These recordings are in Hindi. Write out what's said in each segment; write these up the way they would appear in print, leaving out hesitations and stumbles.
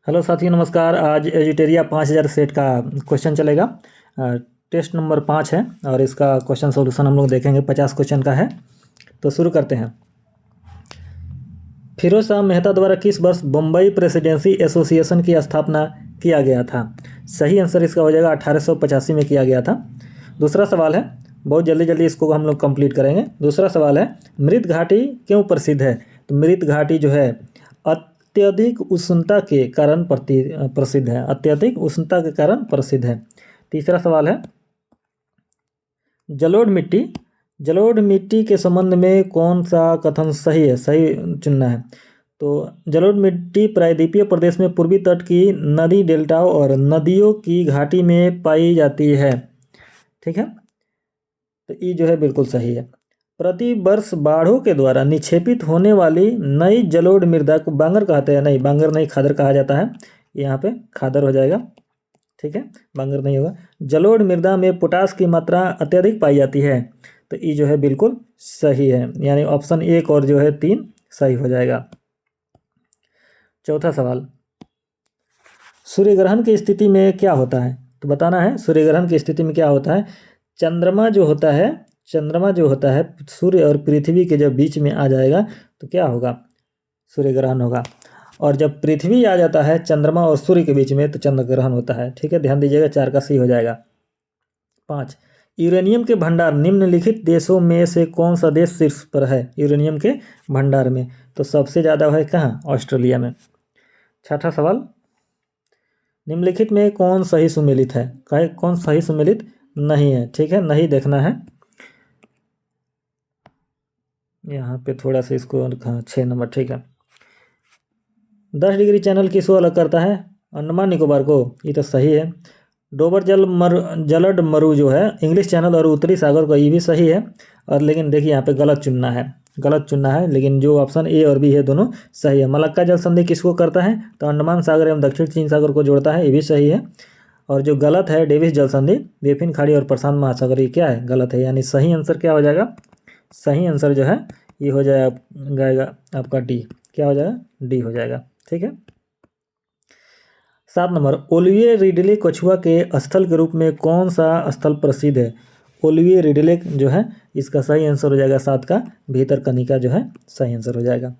हेलो साथियों, नमस्कार। आज एजिटेरिया 5000 सेट का क्वेश्चन चलेगा। टेस्ट नंबर 5 है और इसका क्वेश्चन सॉल्यूशन हम लोग देखेंगे। 50 क्वेश्चन का है, तो शुरू करते हैं। फिरोज शाह मेहता द्वारा किस वर्ष बम्बई प्रेसिडेंसी एसोसिएशन की स्थापना किया गया था? सही आंसर इसका हो जाएगा 1885 में किया गया था। दूसरा सवाल है, बहुत जल्दी जल्दी इसको हम लोग कंप्लीट करेंगे। दूसरा सवाल है, मृत घाटी क्यों प्रसिद्ध है? तो मृत घाटी जो है अत्यधिक उष्णता के कारण प्रसिद्ध है। अत्यधिक उष्णता के कारण प्रसिद्ध है। तीसरा सवाल है, जलोढ़ मिट्टी के संबंध में कौन सा कथन सही है? सही चुनना है। तो जलोढ़ मिट्टी प्रायद्वीपीय प्रदेश में पूर्वी तट की नदी डेल्टाओं और नदियों की घाटी में पाई जाती है। ठीक है, तो ये जो है बिल्कुल सही है। प्रति वर्ष बाढ़ों के द्वारा निक्षेपित होने वाली नई जलोढ़ मृदा को बांगर कहते हैं। नहीं, बांगर नहीं, खादर कहा जाता है। यहाँ पे खादर हो जाएगा। ठीक है, बांगर नहीं होगा। जलोढ़ मृदा में पोटास की मात्रा अत्यधिक पाई जाती है। तो ये जो है बिल्कुल सही है, यानी ऑप्शन 1 और जो है 3 सही हो जाएगा। चौथा सवाल, सूर्य ग्रहण की स्थिति में क्या होता है? तो बताना है सूर्य ग्रहण की स्थिति में क्या होता है। चंद्रमा जो होता है सूर्य और पृथ्वी के जब बीच में आ जाएगा तो क्या होगा? सूर्य ग्रहण होगा। और जब पृथ्वी आ जाता है चंद्रमा और सूर्य के बीच में तो चंद्र ग्रहण होता है। ठीक है, ध्यान दीजिएगा, 4 का सी हो जाएगा। 5, यूरेनियम के भंडार निम्नलिखित देशों में से कौन सा देश शीर्ष पर है यूरेनियम के भंडार में? तो सबसे ज़्यादा है कहाँ? ऑस्ट्रेलिया में। छठा सवाल, निम्नलिखित में कौन सही सुमेलित है? कौन सही सुमेलित नहीं है? ठीक है, नहीं देखना है। यहाँ पे थोड़ा सा इसको 6 नंबर। ठीक है, 10 डिग्री चैनल किसको अलग करता है? अंडमान निकोबार को। ये तो सही है। डोबर जलड मरु जो है इंग्लिश चैनल और उत्तरी सागर को, ये भी सही है। और लेकिन देखिए यहाँ पे गलत चुनना है, लेकिन जो ऑप्शन ए और बी है दोनों सही है। मलक्का जल संधि किसको करता है? तो अंडमान सागर एवं दक्षिण चीन सागर को जोड़ता है, ये भी सही है। और जो गलत है, डेविस जल संधि बेफिन खाड़ी और प्रशांत महासागर, ये क्या है? गलत है। यानी सही आंसर क्या हो जाएगा? सही आंसर जो है ये हो जाएगा आपका डी। क्या हो जाएगा? डी हो जाएगा। ठीक है। 7 नंबर, ओलिविये रिडले कछुआ के स्थल के रूप में कौन सा स्थल प्रसिद्ध है? ओलिविये रिडले जो है इसका सही आंसर हो जाएगा 7 का भीतरकनिका जो है सही आंसर हो जाएगा।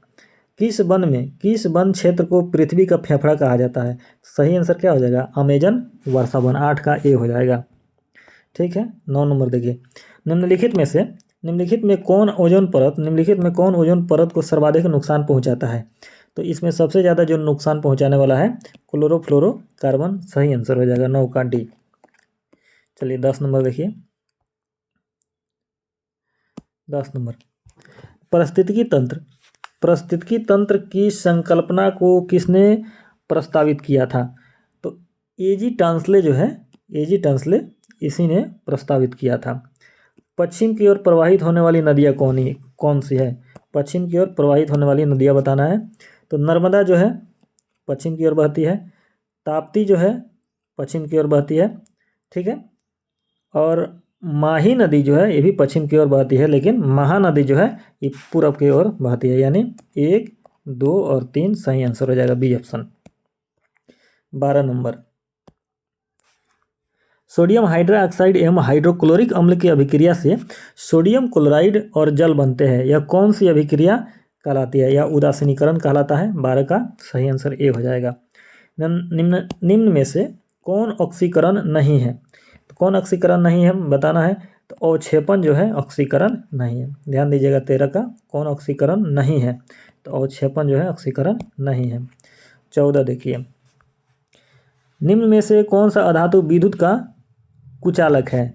किस वन क्षेत्र को पृथ्वी का फेफड़ा कहा जाता है? सही आंसर क्या हो जाएगा? अमेजन वर्षा वन। 8 का ए हो जाएगा। ठीक है। 9 नंबर देखिए, निम्नलिखित में कौन ओजोन परत को सर्वाधिक नुकसान पहुंचाता है? तो इसमें सबसे ज़्यादा जो नुकसान पहुंचाने वाला है क्लोरोफ्लोरोकार्बन। सही आंसर हो जाएगा 9 का डी। चलिए 10 नंबर देखिए। 10 नंबर, पारिस्थितिकी तंत्र की संकल्पना को किसने प्रस्तावित किया था? तो एजी टांसले इसी ने प्रस्तावित किया था। पश्चिम की ओर प्रवाहित होने वाली नदियाँ कौन सी है? पश्चिम की ओर प्रवाहित होने वाली नदियाँ बताना है। तो नर्मदा जो है पश्चिम की ओर बहती है, ताप्ती जो है पश्चिम की ओर बहती है। ठीक है, और माही नदी जो है ये भी पश्चिम की ओर बहती है, लेकिन महानदी जो है ये पूरब की ओर बहती है। यानी 1, 2 और 3 सही आंसर हो जाएगा, B option. 12 number, sodium hydroxide एवं हाइड्रोक्लोरिक अम्ल की अभिक्रिया से सोडियम क्लोराइड और जल बनते हैं। यह कौन सी अभिक्रिया कहलाती है? या उदासीनीकरण कहलाता है। 12 का सही आंसर ए हो जाएगा। निम्न में से कौन ऑक्सीकरण नहीं है? तो कौन ऑक्सीकरण नहीं है बताना है। तो अवक्षेपण जो है ऑक्सीकरण नहीं है। ध्यान दीजिएगा, 13 का कौन ऑक्सीकरण नहीं है? तो अवक्षेपण जो है ऑक्सीकरण नहीं है। 14 देखिए, निम्न में से कौन सा अधातु विद्युत का कुचालक है?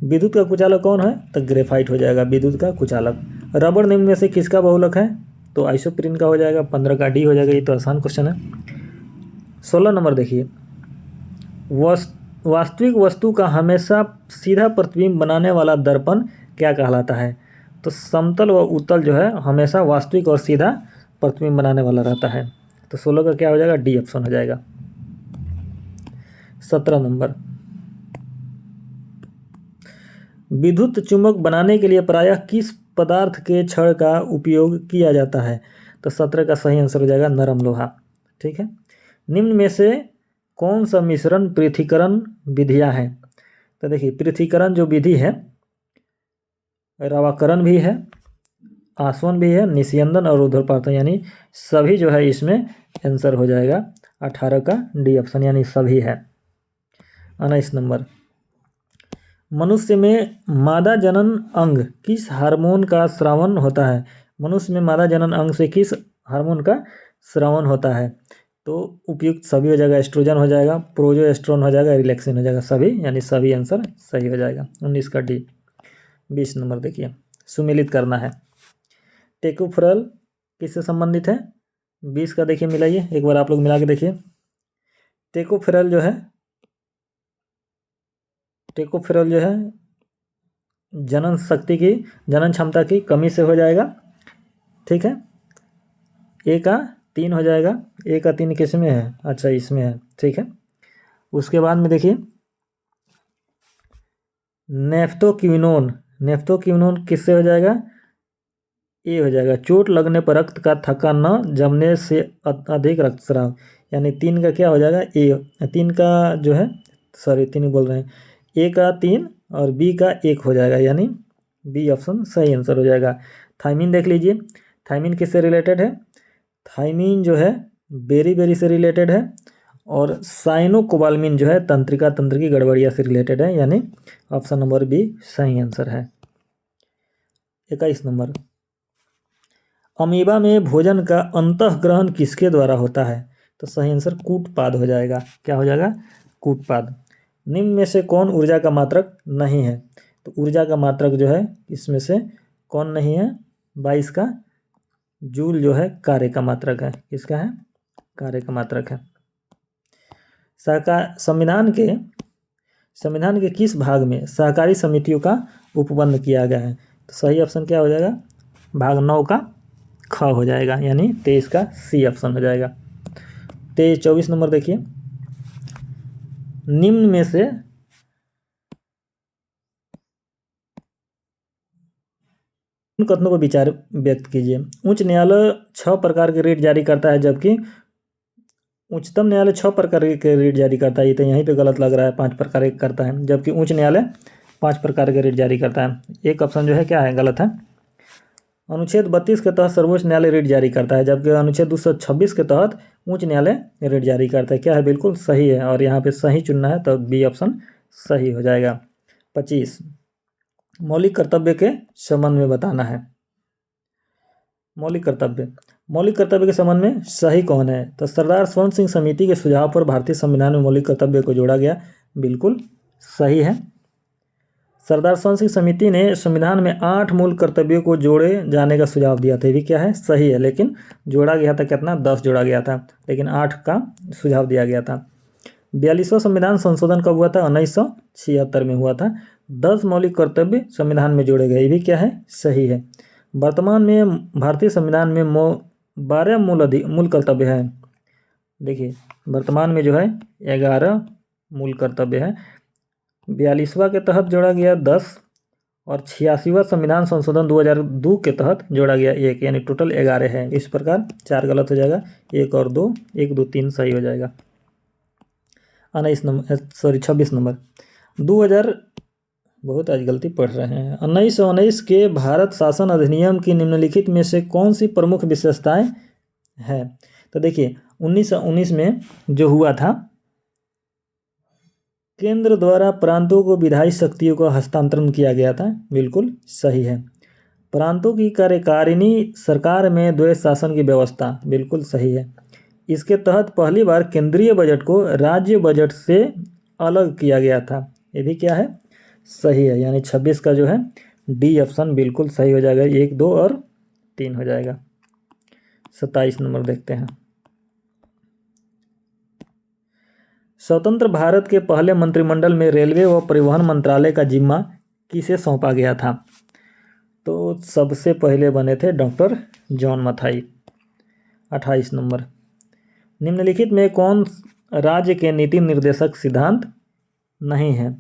विद्युत का कुचालक कौन है? तो ग्रेफाइट हो जाएगा विद्युत का कुचालक। रबड़ निम्न में से किसका बहुलक है? तो आइसोप्रीन का हो जाएगा। 15 का डी हो जाएगा। ये तो आसान क्वेश्चन है। 16 नंबर देखिए, वास्तविक वस्तु का हमेशा सीधा प्रतिबिंब बनाने वाला दर्पण क्या कहलाता है? तो समतल व उत्तल जो है हमेशा वास्तविक और सीधा प्रतिबिंब बनाने वाला रहता है। तो 16 का क्या हो जाएगा? डी ऑप्शन हो जाएगा। 17 नंबर, विद्युत चुंबक बनाने के लिए प्रायः किस पदार्थ के छड़ का उपयोग किया जाता है? तो 17 का सही आंसर हो जाएगा नरम लोहा। ठीक है। निम्न में से कौन सा मिश्रण पृथक्करण विधियां हैं? तो देखिए पृथक्करण जो विधि है, रवाकरण भी है, आसवन भी है, निस्यंदन और ऊर्ध्वपातन, यानी सभी जो है इसमें आंसर हो जाएगा 18 का डी ऑप्शन, यानी सभी है। 19 नंबर, मनुष्य में मादा जनन अंग किस हार्मोन का स्रावन होता है? मनुष्य में मादा जनन अंग से किस हार्मोन का स्रावन होता है? तो उपयुक्त सभी हो जाएगा, एस्ट्रोजन हो जाएगा, प्रोजेस्टेरोन हो जाएगा, रिलैक्सिन हो जाएगा, सभी, यानी सभी आंसर सही हो जाएगा। 19 का डी। 20 नंबर देखिए, सुमेलित करना है। टेकोफेरल किससे संबंधित है? 20 का देखिए मिलाइए, एक बार आप लोग मिला के देखिए। टेकोफेरल जो है जनन शक्ति की, जनन क्षमता की कमी से हो जाएगा, ठीक है। ए का 3 हो जाएगा, ए का 3 किस में है? अच्छा इसमें है, ठीक है। उसके बाद में देखिए नेफ्थोक्विनोन किससे हो जाएगा? ए हो जाएगा, चोट लगने पर रक्त का थक्का न जमने से अधिक रक्तस्राव, यानी 3 का क्या हो जाएगा? ए। 3 का जो है, सॉरी 3 बोल रहे हैं, ए का 3 और बी का 1 हो जाएगा, यानी बी ऑप्शन सही आंसर हो जाएगा। थायमीन देख लीजिए, थायमीन किससे रिलेटेड है? थायमीन जो है बेरी से रिलेटेड है, और साइनोकोबालमिन जो है तंत्रिका तंत्र की गड़बड़िया से रिलेटेड है, यानी ऑप्शन नंबर बी सही आंसर है। 21 नंबर, अमीबा में भोजन का अंतःग्रहण किसके द्वारा होता है? तो सही आंसर कूटपाद हो जाएगा। क्या हो जाएगा? कूटपाद। निम्न में से कौन ऊर्जा का मात्रक नहीं है? तो ऊर्जा का मात्रक जो है इसमें से कौन नहीं है? 22 का जूल जो है कार्य का मात्रक है। किसका है? कार्य का मात्रक है। संविधान के किस भाग में सहकारी समितियों का उपबंध किया गया है? तो सही ऑप्शन क्या हो जाएगा? भाग 9 का ख हो जाएगा, यानी 23 का सी ऑप्शन हो जाएगा। 24 नंबर देखिए, निम्न में से कथनों पर विचार व्यक्त कीजिए। उच्च न्यायालय 6 प्रकार के रेट जारी करता है, जबकि उच्चतम न्यायालय 6 प्रकार के रेट जारी करता है। ये तो यहीं पे गलत लग रहा है, 5 प्रकार के करता है, जबकि उच्च न्यायालय 5 प्रकार के रेट जारी करता है। एक ऑप्शन जो है क्या है? गलत है। अनुच्छेद 32 के तहत सर्वोच्च न्यायालय रेट जारी करता है, जबकि अनुच्छेद 226 के तहत उच्च न्यायालय रेट जारी करता है। क्या है? बिल्कुल सही है, और यहाँ पे सही चुनना है, तो बी ऑप्शन सही हो जाएगा। 25, मौलिक कर्तव्य के संबंध में बताना है। मौलिक कर्तव्य के संबंध में सही कौन है? तो सरदार स्वर्ण सिंह समिति के सुझाव पर भारतीय संविधान में मौलिक कर्तव्य को जोड़ा गया, बिल्कुल सही है। सरदार स्वर्ण सिंह समिति ने संविधान में 8 मूल कर्तव्यों को जोड़े जाने का सुझाव दिया था, ये भी क्या है? सही है, लेकिन जोड़ा गया था कितना? 10 जोड़ा गया था, लेकिन 8 का सुझाव दिया गया था। 42वां संविधान संशोधन कब हुआ था? 1976 में हुआ था। 10 मौलिक कर्तव्य संविधान में जोड़े गए, ये भी क्या है? सही है। वर्तमान में भारतीय संविधान में 12 मूल कर्तव्य है। देखिए वर्तमान में जो है 11 मूल कर्तव्य है। 42वां के तहत जोड़ा गया 10, और 86वां संविधान संशोधन 2002 के तहत जोड़ा गया 1, यानी टोटल 11 है। इस प्रकार 4 गलत हो जाएगा, 1 और 2, 1 2 3 सही हो जाएगा। 26 नंबर, 2000 बहुत आज गलती पढ़ रहे हैं। 1919 के भारत शासन अधिनियम की निम्नलिखित में से कौन सी प्रमुख विशेषताएं हैं? तो देखिए 1919 में जो हुआ था, केंद्र द्वारा प्रांतों को विधायी शक्तियों का हस्तांतरण किया गया था, बिल्कुल सही है। प्रांतों की कार्यकारिणी सरकार में द्वैत शासन की व्यवस्था, बिल्कुल सही है। इसके तहत पहली बार केंद्रीय बजट को राज्य बजट से अलग किया गया था, ये भी क्या है? सही है, यानी 26 का जो है डी ऑप्शन बिल्कुल सही हो जाएगा। 1 2 और 3 हो जाएगा। 27 नंबर देखते हैं। स्वतंत्र भारत के पहले मंत्रिमंडल में रेलवे व परिवहन मंत्रालय का जिम्मा किसे सौंपा गया था? तो सबसे पहले बने थे डॉक्टर जॉन मथाई। 28 नंबर, निम्नलिखित में कौन राज्य के नीति निर्देशक सिद्धांत नहीं है?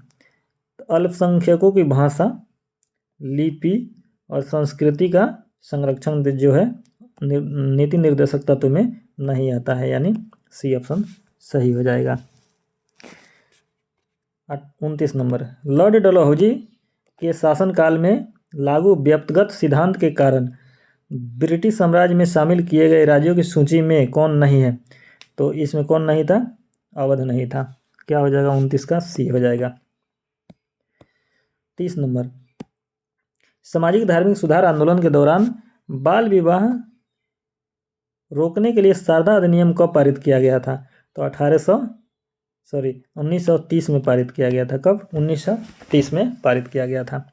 अल्पसंख्यकों की भाषा, लिपि और संस्कृति का संरक्षण जो है नीति निर्देशक तत्व में नहीं आता है, यानी सी ऑप्शन सही हो जाएगा। 29 नंबर, लॉर्ड डलहौजी के शासनकाल में लागू व्यक्तिगत सिद्धांत के कारण ब्रिटिश साम्राज्य में शामिल किए गए राज्यों की सूची में कौन नहीं है? तो इसमें कौन नहीं था? अवध नहीं था। क्या हो जाएगा? 29 का सी हो जाएगा। 30 नंबर, सामाजिक धार्मिक सुधार आंदोलन के दौरान बाल विवाह रोकने के लिए शारदा अधिनियम कब पारित किया गया था? तो 1930 में पारित किया गया था। कब? 1930 में पारित किया गया था।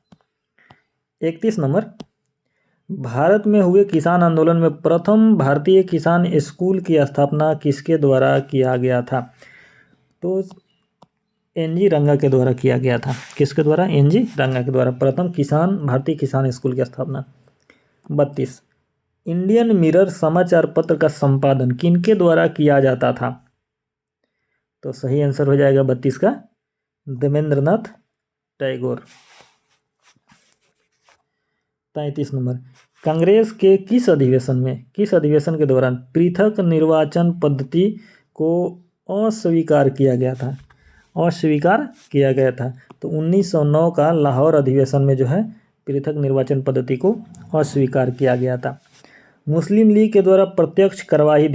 31 नंबर, भारत में हुए किसान आंदोलन में प्रथम भारतीय किसान स्कूल की स्थापना किसके द्वारा किया गया था? तो एनजी रंगा के द्वारा किया गया था। किसके द्वारा? एनजी रंगा के द्वारा प्रथम भारतीय किसान स्कूल की स्थापना। 32, इंडियन मिरर समाचार पत्र का संपादन किनके द्वारा किया जाता था? तो सही आंसर हो जाएगा 32 का देवेंद्रनाथ टैगोर। 33 नंबर, कांग्रेस के किस अधिवेशन के दौरान पृथक निर्वाचन पद्धति को अस्वीकार किया गया था? तो 1909 का लाहौर अधिवेशन में जो है पृथक निर्वाचन पद्धति को अस्वीकार किया गया था। मुस्लिम लीग के द्वारा प्रत्यक्ष कार्यवाही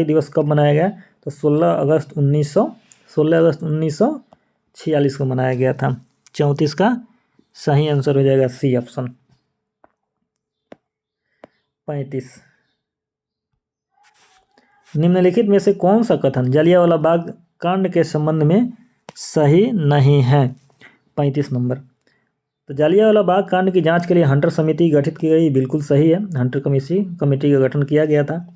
दिवस कब मनाया गया? तो 16 अगस्त 1946 को मनाया गया था। 34 का सही आंसर हो जाएगा सी ऑप्शन। 35, निम्नलिखित में से कौन सा कथन जलियांवाला बाग कांड के संबंध में सही नहीं है? 35 नंबर, तो जलियांवाला बाग कांड की जांच के लिए हंटर समिति गठित की गई, बिल्कुल सही है। हंटर कमेटी का गठन किया गया था।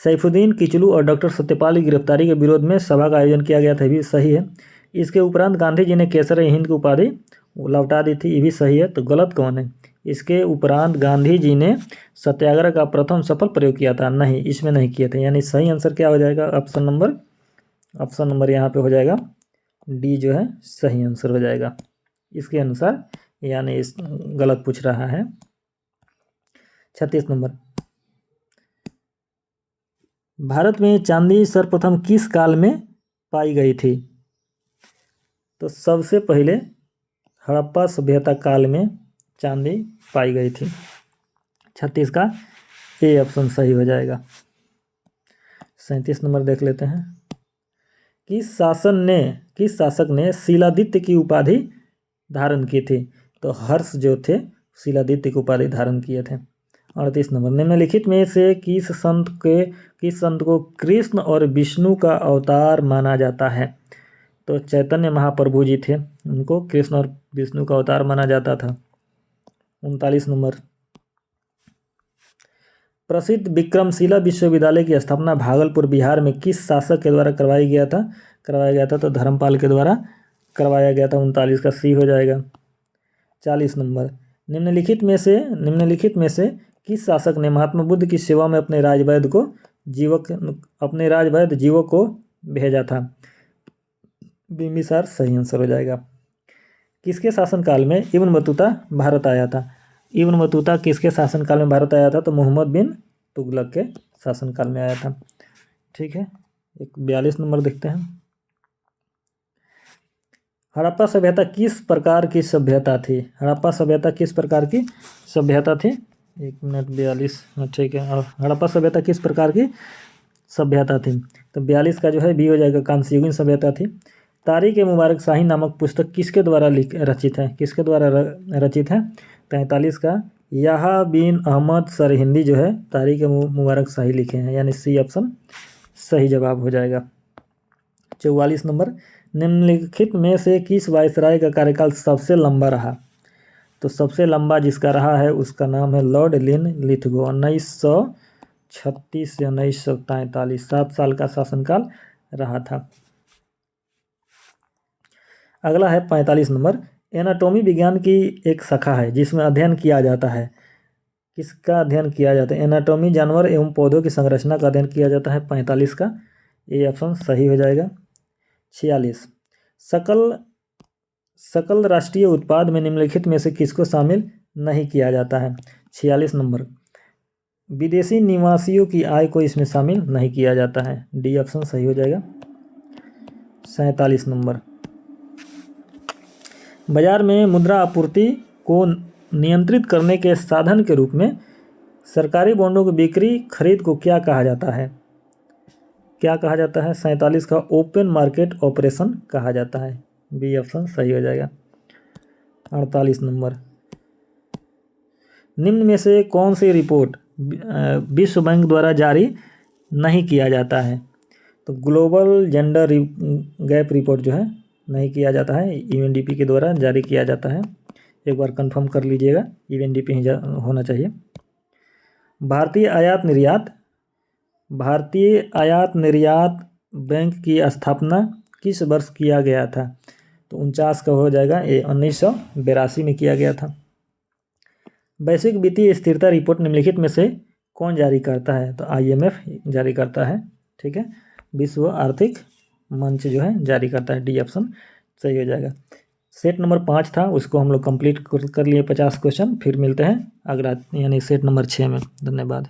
सैफुद्दीन किचलू और डॉक्टर सत्यपाल की गिरफ्तारी के विरोध में सभा का आयोजन किया गया था, भी सही है। इसके उपरांत गांधी जी ने केसर-ए-हिंद की उपाधि लौटा दी थी, ये भी सही है। तो गलत कौन है? इसके उपरांत गांधी जी ने सत्याग्रह का प्रथम सफल प्रयोग किया था, नहीं, इसमें नहीं किए थे, यानी सही आंसर क्या हो जाएगा? ऑप्शन नंबर यहाँ पे हो जाएगा डी, जो है सही आंसर हो जाएगा इसके अनुसार, यानी इस गलत पूछ रहा है। 36 नंबर, भारत में चांदी सर्वप्रथम किस काल में पाई गई थी? तो सबसे पहले हड़प्पा सभ्यता काल में चांदी पाई गई थी। 36 का ए ऑप्शन सही हो जाएगा। 37 नंबर देख लेते हैं, किस शासक ने शीलादित्य की उपाधि धारण की थी? तो हर्ष जो थे शीलादित्य की उपाधि धारण किए थे। 38 नंबर, निम्नलिखित में से किस संत को कृष्ण और विष्णु का अवतार माना जाता है? तो चैतन्य महाप्रभु जी थे, उनको कृष्ण और विष्णु का अवतार माना जाता था। 39 नंबर, प्रसिद्ध विक्रमशिला विश्वविद्यालय की स्थापना भागलपुर बिहार में किस शासक के द्वारा करवाया गया था? तो धर्मपाल के द्वारा करवाया गया था। 39 का सी हो जाएगा। 40 नंबर, निम्नलिखित में से किस शासक ने महात्मा बुद्ध की सेवा में अपने राजवैद्य जीवक को भेजा था? बिंबिसार सही आंसर हो जाएगा। किसके शासनकाल में इब्न बतूता भारत आया था? इब्न बतूता किसके शासनकाल में भारत आया था? तो मोहम्मद बिन तुगलक के शासनकाल में आया था। ठीक है, 42 नंबर देखते हैं, हड़प्पा सभ्यता किस प्रकार की सभ्यता थी? हड़प्पा सभ्यता किस प्रकार की सभ्यता थी? 1 मिनट 42, ठीक है। और हड़प्पा सभ्यता किस प्रकार की सभ्यता थी? तो 42 का जो है बी हो जाएगा, कांस्ययुगीन सभ्यता थी। तारीख ए मुबारक शाही नामक पुस्तक किसके द्वारा रचित है? 43 का याहा बिन अहमद सरहिंदी जो है तारीख ए मुबारक शाही लिखे हैं, यानी सी ऑप्शन सही जवाब हो जाएगा। 44 नंबर, निम्नलिखित में से किस वायसराय का कार्यकाल सबसे लंबा रहा? तो सबसे लंबा जिसका रहा है उसका नाम है लॉर्ड लिनलिथगो, 1936 से 1943, 7 साल का शासनकाल रहा था। अगला है 45 नंबर, एनाटॉमी विज्ञान की एक शाखा है जिसमें अध्ययन किया जाता है, किसका अध्ययन किया जाता है? एनाटॉमी जानवर एवं पौधों की संरचना का अध्ययन किया जाता है। 45 का ए ऑप्शन सही हो जाएगा। 46, सकल राष्ट्रीय उत्पाद में निम्नलिखित में से किसको शामिल नहीं किया जाता है? 46 नंबर, विदेशी निवासियों की आय को इसमें शामिल नहीं किया जाता है। डी ऑप्शन सही हो जाएगा। 47 नंबर, बाजार में मुद्रा आपूर्ति को नियंत्रित करने के साधन के रूप में सरकारी बॉन्डों की बिक्री खरीद को क्या कहा जाता है? क्या कहा जाता है? 47 का ओपन मार्केट ऑपरेशन कहा जाता है। बी ऑप्शन सही हो जाएगा। 48 नंबर, निम्न में से कौन सी रिपोर्ट विश्व बैंक द्वारा जारी नहीं किया जाता है? तो ग्लोबल जेंडर गैप रिपोर्ट जो है नहीं किया जाता है, यूएनडीपी के द्वारा जारी किया जाता है। एक बार कंफर्म कर लीजिएगा, यूएनडीपी ही होना चाहिए। भारतीय आयात निर्यात बैंक की स्थापना किस वर्ष किया गया था? तो 49 का हो जाएगा, ये 1982 में किया गया था। वैश्विक वित्तीय स्थिरता रिपोर्ट निम्नलिखित में से कौन जारी करता है? तो IMF जारी करता है। ठीक है, विश्व आर्थिक मंच जो है जारी करता है। डी ऑप्शन सही हो जाएगा। सेट नंबर 5 था, उसको हम लोग कंप्लीट कर लिए 50 क्वेश्चन। फिर मिलते हैं अगला यानी सेट नंबर 6 में। धन्यवाद।